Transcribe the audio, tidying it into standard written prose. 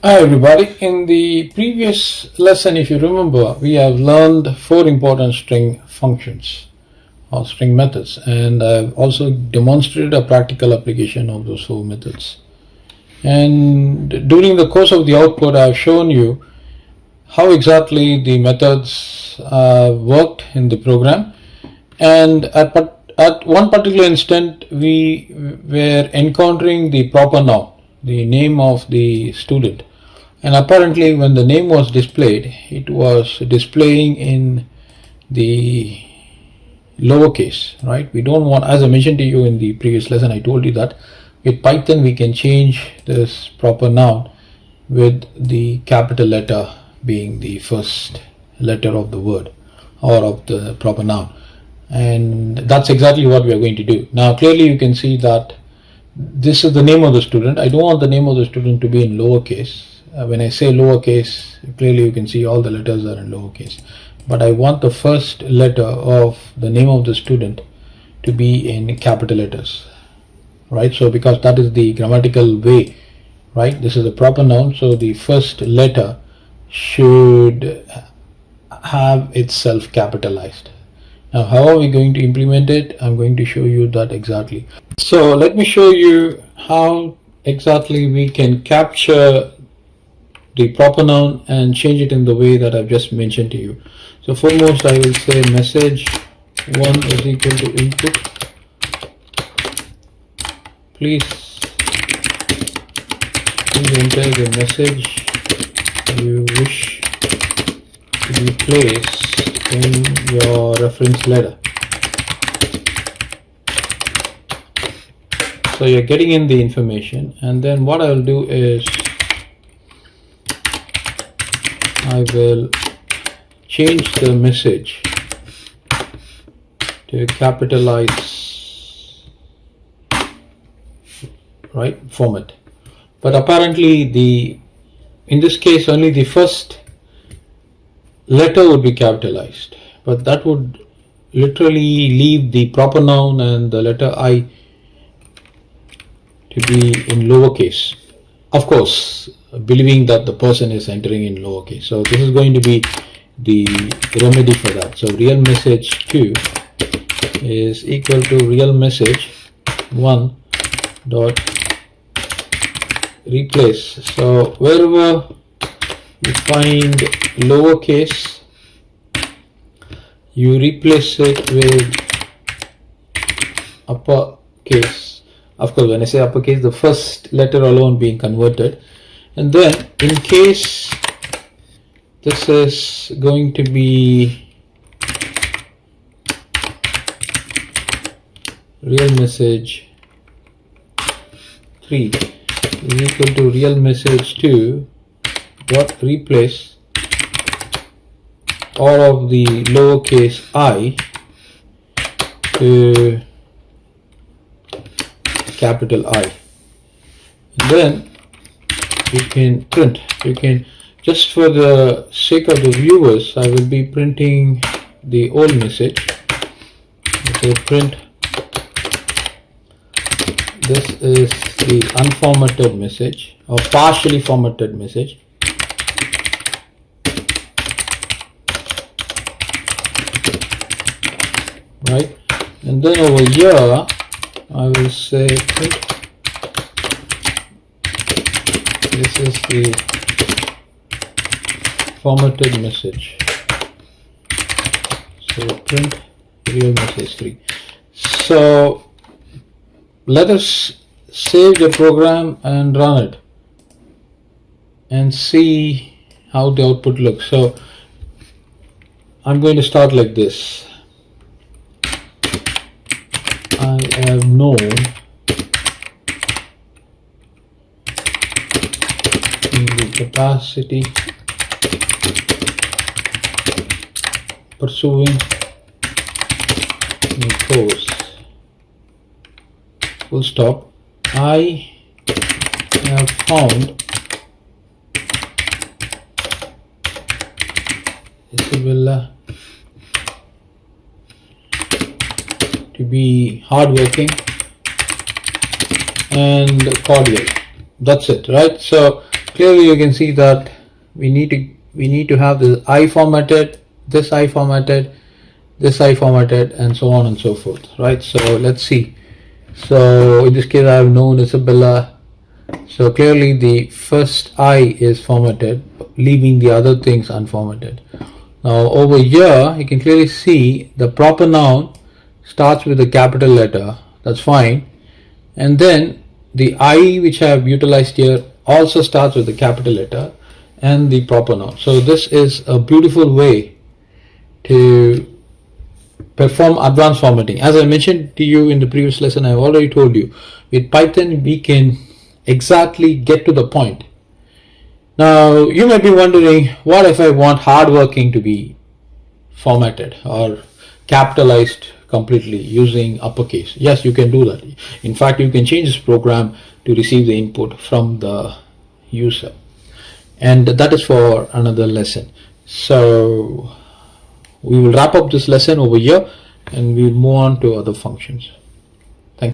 Hi everybody. In the previous lesson, if you remember, we have learned 4 important string functions or string methods, and I've also demonstrated a practical application of those 4 methods. And during the course of the output, I've shown you how exactly the methods worked in the program, and at one particular instant we were encountering the proper noun, the name of the student, and apparently when the name was displayed, it was displaying in the lowercase, right? We don't want, as I mentioned to you in the previous lesson, I told you that with Python we can change this proper noun with the capital letter being the first letter of the word or of the proper noun, and that's exactly what we are going to do. Now clearly you can see that this is the name of the student. I don't want the name of the student to be in lowercase. When I say lowercase, clearly you can see all the letters are in lowercase, but I want the first letter of the name of the student to be in capital letters, right? So because that is the grammatical way, right? This is a proper noun, so the first letter should have itself capitalized. Now how are we going to implement it? I'm going to show you that exactly. So let me show you how exactly we can capture the proper noun and change it in the way that I've just mentioned to you. So foremost, I will say message1 is equal to input. Please enter the message you wish to be placed in your reference letter. So you're getting in the information, and then what I'll do is I will change the message to capitalize, right, format. But apparently in this case only the first letter would be capitalized, but that would literally leave the proper noun and the letter I to be in lowercase, of course believing that the person is entering in lowercase. So this is going to be the remedy for that. So real message 2 is equal to real message 1 dot replace. So wherever you find lowercase, you replace it with uppercase. Of course, when I say uppercase, the first letter alone being converted. And then in case this is going to be real message 3 is equal to real message 2 dot replace all of the lowercase I to capital I. And then you can print. You can, just for the sake of the viewers, I will be printing the old message. So print, this is the unformatted message or partially formatted message. Right, and then over here I will say print, this is the formatted message. So print real message 3. So let us save the program and run it and see how the output looks. So I'm going to start like this. I have known in the capacity pursuing the course, full stop. I have found Isabella to be hardworking and cordial. That's it, right? So clearly you can see that we need to have this I formatted, this I formatted, this I formatted, and so on and so forth, right? So let's see. So in this case I have known Isabella, so clearly the first I is formatted, leaving the other things unformatted. Now over here you can clearly see the proper noun starts with a capital letter, that's fine, and then the I which I have utilized here also starts with a capital letter and the proper noun. So this is a beautiful way to perform advanced formatting. As I mentioned to you in the previous lesson, I've already told you, with Python we can exactly get to the point. Now you might be wondering, what if I want hardworking to be formatted or capitalized completely using uppercase? Yes, you can do that. In fact, you can change this program to receive the input from the user, and that is for another lesson. So we will wrap up this lesson over here and we will move on to other functions.